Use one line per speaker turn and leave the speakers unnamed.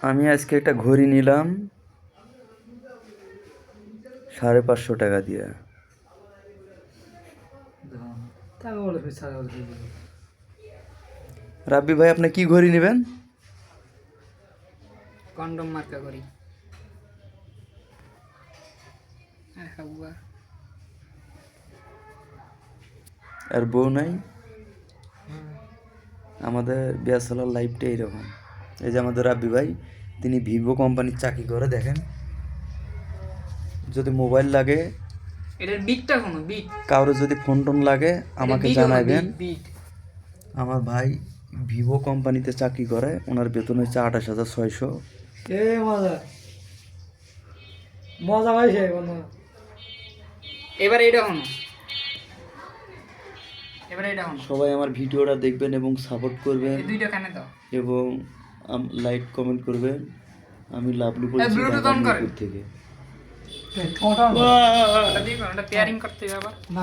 আমি আজকে একটা ঘড়ি নিলাম 550 টাকা দিয়ে। রাব্বি ভাই, আপনি কি ঘড়ি নেবেন?
কন্ডম মার্কা করি।
আর বউ নাই? আমাদের বিয়াসালার লাইফটা এইরকম। এই যে আমাদের রাব্বি ভাই, তিনি ভিভো কোম্পানির চাকরি করে। দেখেন, যদি মোবাইল লাগে,
এটার বিটটা কোনো বিট,
কারো যদি ফোন টোন লাগে আমাকে জানাবেন।
বিট
আমার ভাই ভিভো কোম্পানিতে চাকরি করে, ওনার বেতন হচ্ছে 28,600।
মজা মজা পাইছে
এবার এটা হনো, এবার এটা হনো।
সবাই আমার ভিডিওটা দেখবেন এবং সাপোর্ট করবেন
এই দুইটা কানে দাও
এবং লাইক কমেন্ট করবেন। আমি লাভলু বলছি
ব্লুটুথ অন করেন
থেকে।
ওটা পেয়ারিং করতে হবে আবার।
না